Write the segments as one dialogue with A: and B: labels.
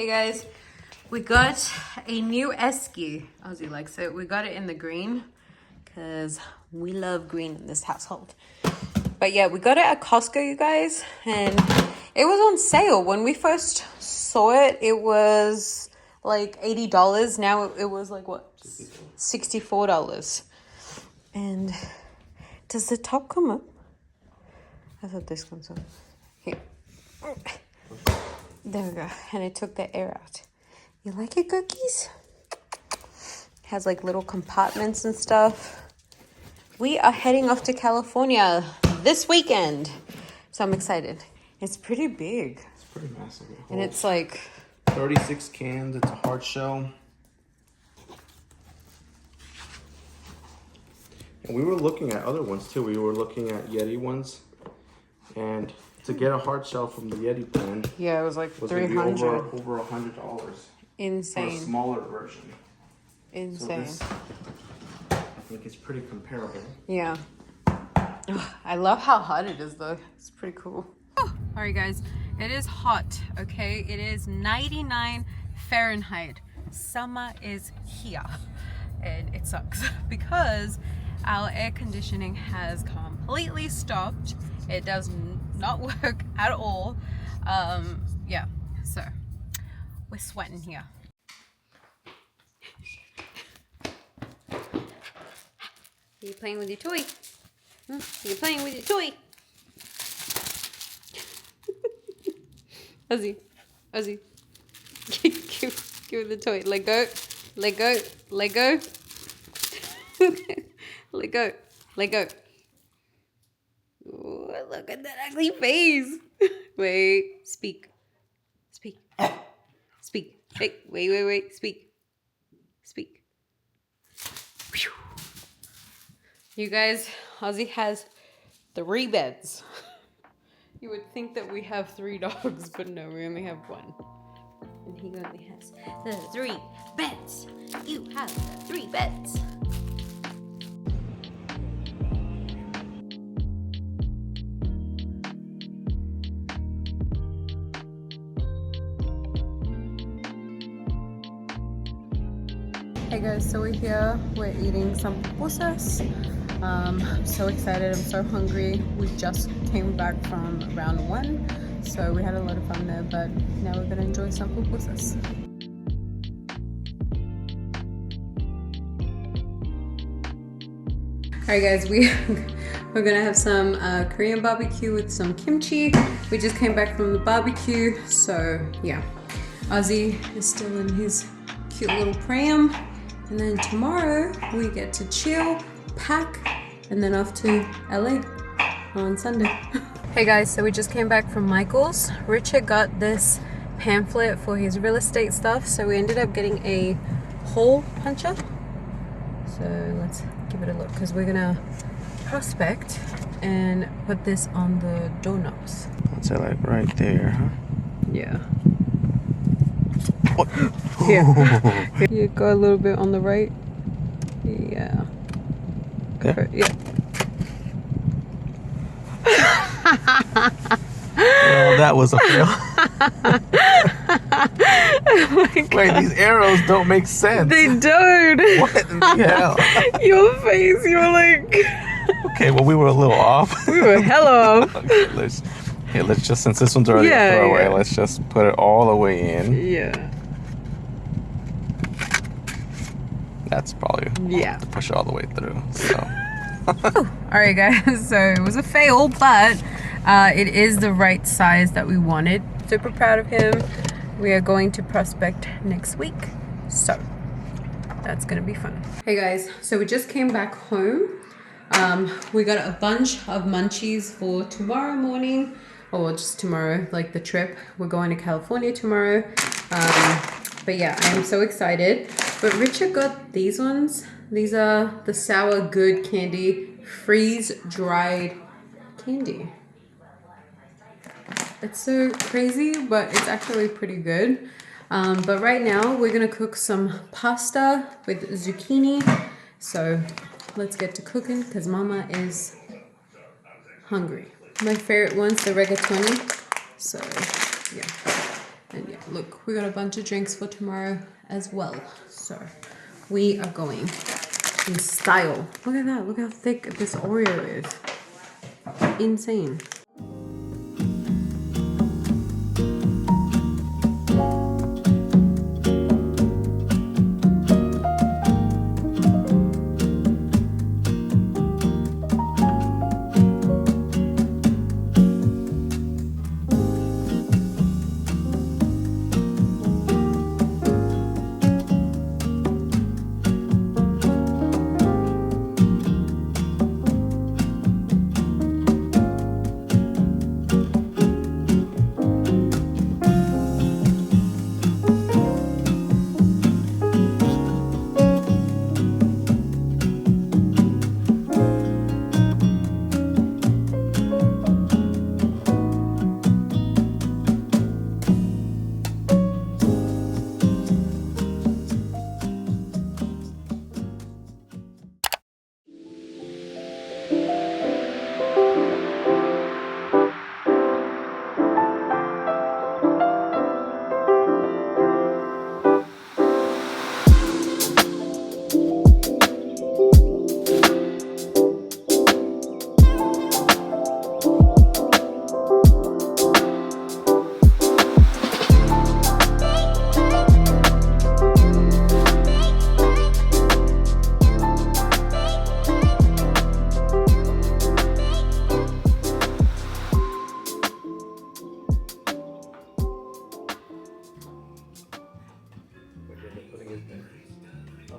A: Hey guys, we got a new esky. Ozzy likes it. We got it in the green because we love green in this household. But yeah, we got it at Costco, you guys, and it was on sale. When we first saw it, it was like $80. Now it was like what? $64. And does the top come up? I thought this comes up. Here. There we go. And it took the air out. You like it, cookies? Has like little compartments and stuff. We are heading off to California this weekend. So I'm excited. It's pretty big.
B: It's pretty massive.
A: And it's like
B: 36 cans. It's a hard shell. And we were looking at other ones too. We were looking at Yeti ones. And to get a hard shell from the Yeti brand,
A: yeah, it was like
B: was
A: $300.
B: over $100.
A: Insane.
B: For a smaller version.
A: Insane.
B: So this, I think it's pretty comparable.
A: Yeah. Ugh, I love how hot it is though. It's pretty cool. Oh, all right guys, it is hot, okay? It is 99 Fahrenheit. Summer is here. And it sucks because our air conditioning has completely stopped. It does not work at all. Yeah, so we're sweating here. Are you playing with your toy? Are you playing with your toy? Ozzy, Ozzy, give it the toy. Let go, let go, let go. Let go, let go. Ooh, look at that ugly face. Wait, speak, speak, speak. Hey, wait, speak, speak. Whew. You guys, Ozzy has 3 beds. You would think that we have 3 dogs, but no, we only have 1. And he only has the 3 beds. You have the 3 beds. Hey guys, so we're here, we're eating some pupusas. So excited, I'm so hungry. We just came back from round 1, so we had a lot of fun there, but now we're gonna enjoy some pupusas. Alright guys, we're gonna have some Korean barbecue with some kimchi. We just came back from the barbecue, so yeah. Ozzy is still in his cute little pram. And then tomorrow we get to chill, pack, and then off to LA on Sunday. Hey guys, so we just came back from Michael's. Richard got this pamphlet for his real estate stuff, so we ended up getting a hole puncher. So let's give it a look, because we're gonna prospect and put this on the doorknobs.
B: I'd say like right there, huh?
A: Yeah. What? Yeah. You go a little bit on the right. Yeah.
B: Okay.
A: Yeah.
B: Well, that was a fail.
A: Oh
B: wait, these arrows don't make sense.
A: They don't.
B: What in the hell?
A: Your face, you were like...
B: Okay, well, we were a little off.
A: We were hella off.
B: Okay, let's just, since this one's already a throwaway,
A: yeah.
B: let's just put it all the way in.
A: Yeah.
B: That's probably to push it all the way through. So.
A: All right, guys. So it was a fail, but it is the right size that we wanted. Super proud of him. We are going to prospect next week, so that's gonna be fun. Hey guys, so we just came back home. We got a bunch of munchies for tomorrow morning, or just tomorrow, like the trip. We're going to California tomorrow. But yeah, I'm so excited. But Richard got these ones. These are the Sour Good candy, freeze-dried candy. It's so crazy, but it's actually pretty good. But right now, we're gonna cook some pasta with zucchini. So let's get to cooking, because Mama is hungry. My favorite one's the rigatoni. So yeah. And yeah, look, we got a bunch of drinks for tomorrow as well. So we are going in style. Look at that. Look how thick this Oreo is. Insane.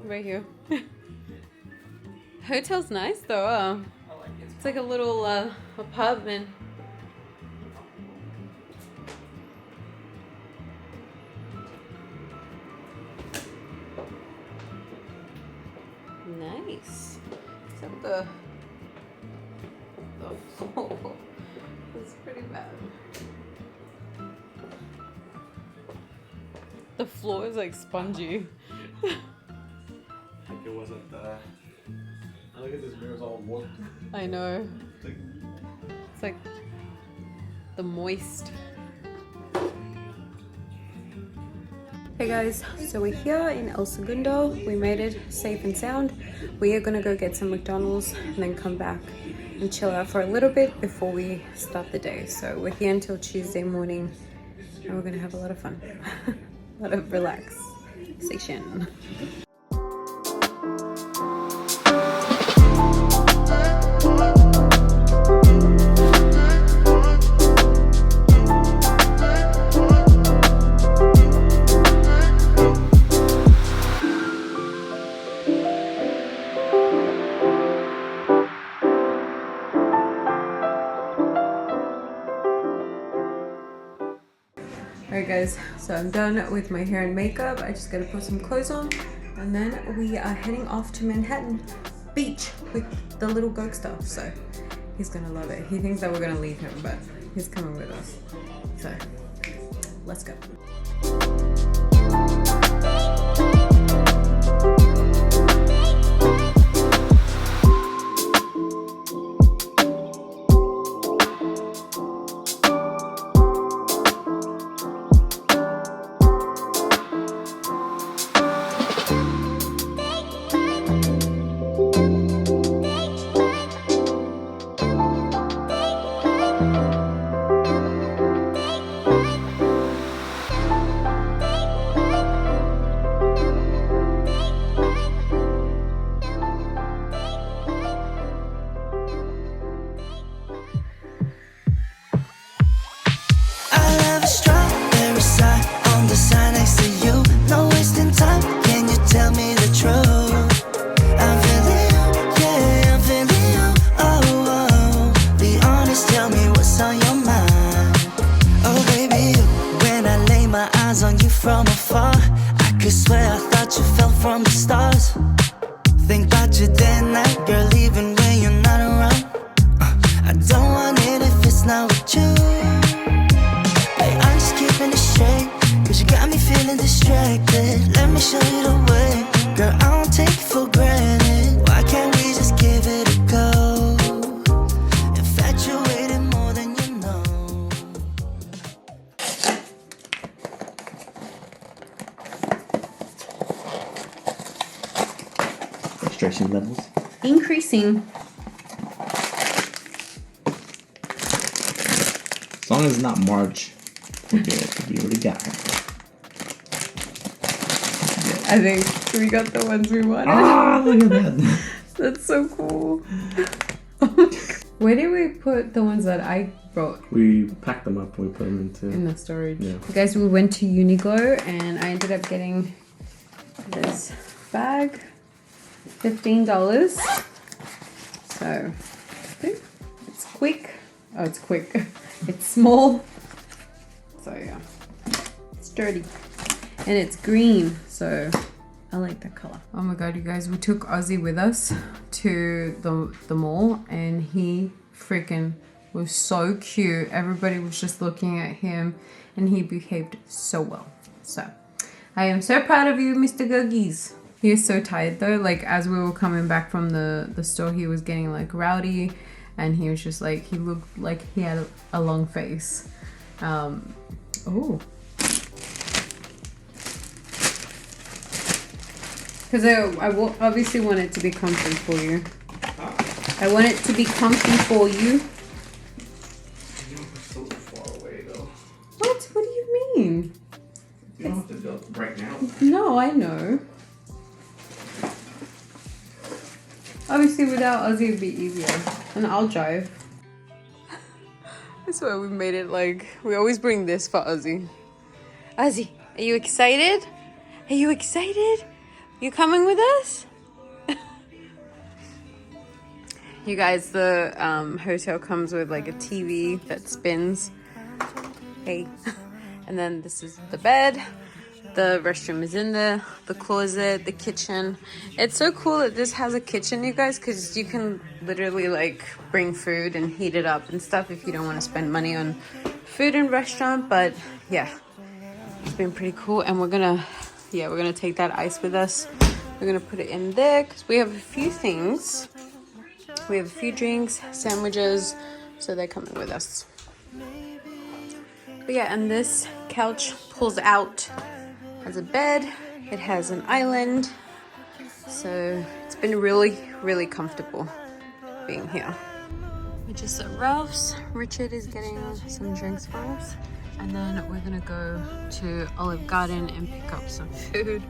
A: Right here. Hotel's nice though. It's like a little apartment. Nice. Except the floor is pretty bad. The floor is like spongy.
B: Like it wasn't I look at this mirror's all warped.
A: I know. It's like the moist. Hey guys, so we're here in El Segundo. We made it safe and sound. We are gonna go get some McDonald's and then come back and chill out for a little bit before we start the day. So we're here until Tuesday morning and we're gonna have a lot of fun. A lot of relaxation. Alright guys, so I'm done with my hair and makeup. I just gotta put some clothes on and then we are heading off to Manhattan Beach with the little Gokster. So he's gonna love it. He thinks that we're gonna leave him, but he's coming with us. So let's go.
C: From afar, I could swear I thought you fell from the stars. Think about you day and night, girl, even when you're not around. I don't want it if it's not with you. Hey, I'm just keeping it straight, cause you got me feeling distracted. Let me show you the way, girl, I don't take it for granted. Why can't we just give it a go? Infatuated more than you know.
D: frustration levels.
A: Increasing.
D: As long as it's not March, we're good. We already got her.
A: I think we got the ones we wanted.
D: Ah, look at that.
A: That's so cool. Oh my God. Where did we put the ones that I brought?
B: We packed them up and we put them into...
A: In the storage.
B: Yeah.
A: You guys, we went to Uniqlo and I ended up getting this bag. $15. So, it's quick. Oh, it's quick. It's small. So yeah, it's dirty. And it's green, so I like that color. Oh my God, you guys, we took Ozzy with us to the mall and he freaking was so cute. Everybody was just looking at him and he behaved so well. So I am so proud of you, Mr. Guggies. He is so tired though. Like as we were coming back from the store, he was getting like rowdy and he was just like, he looked like he had a long face. Oh. Because I obviously want it to be comfy for you. I want it to be comfy for you.
B: We're so far away though.
A: What? What do you mean?
B: You don't have to do it right now.
A: No, I know. Obviously without Ozzy it'd be easier. And I'll drive. I swear we made it like, we always bring this for Ozzy. Ozzy, are you excited? Are you excited? You coming with us? You guys, the hotel comes with like a TV that spins. Hey. And then this is the bed. The restroom is in there, the closet, the kitchen. It's so cool that this has a kitchen, you guys, because you can literally like bring food and heat it up and stuff if you don't want to spend money on food in restaurant. But yeah, it's been pretty cool. And we're gonna take that ice with us. We're gonna put it in there because we have a few things. We have a few drinks, sandwiches, so they're coming with us. But yeah, and this couch pulls out. Has a bed, it has an island, so it's been really, really comfortable being here. We're just at Ralph's. Richard is getting some drinks for us, and then we're gonna go to Olive Garden and pick up some food.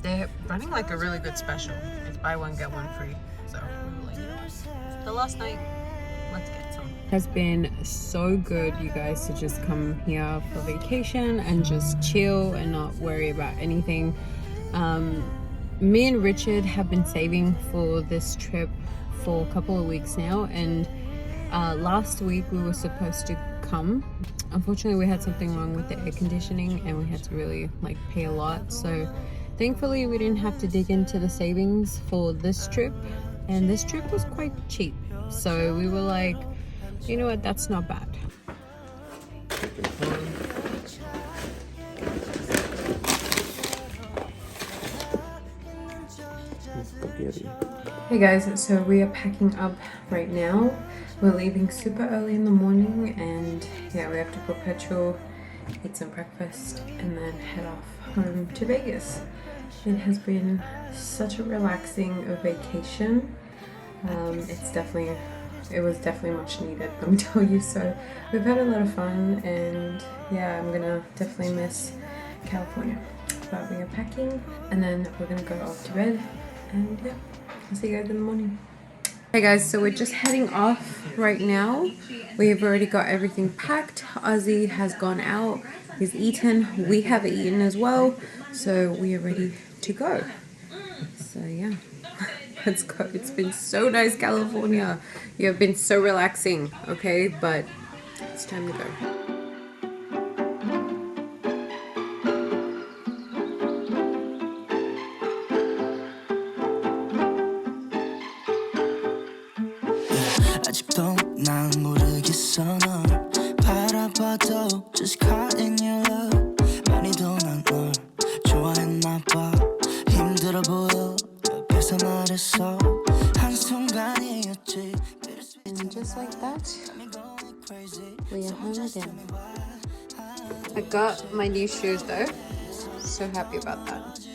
A: They're running like a really good special. It's buy one get one free, so we were like, you know, it's the last night, let's get some. It has been so good, you guys, to just come here for vacation and just chill and not worry about anything. Me and Richard have been saving for this trip for a couple of weeks now, and last week we were supposed to come. Unfortunately, we had something wrong with the air conditioning and we had to really like pay a lot, so thankfully we didn't have to dig into the savings for this trip, and this trip was quite cheap, so we were like, you know what, that's not bad. Hey guys, so we are packing up right now. We're leaving super early in the morning, and yeah, we have to put petrol, eat some breakfast, and then head off home to Vegas. It has been such a relaxing vacation. It was definitely much needed, let me tell you. So we've had a lot of fun, and yeah, I'm gonna definitely miss California. But we are packing, and then we're gonna go off to bed, and yeah, I'll see you guys in the morning. Hey guys, so we're just heading off right now. We've already got everything packed. Ozzy has gone out, he's eaten, we have eaten as well, so we are ready to go. So yeah, let's go. It's been so nice, California. You have been so relaxing, okay? But it's time to go.
C: 아직도 난 모르겠어 널 바라봐도 just caught in your love 많이도 난 널 좋아했나 봐 힘들어 보여 옆에서 말했어 한순간이었지.
A: And just like that, we are home again. I got my new shoes though. So happy about that.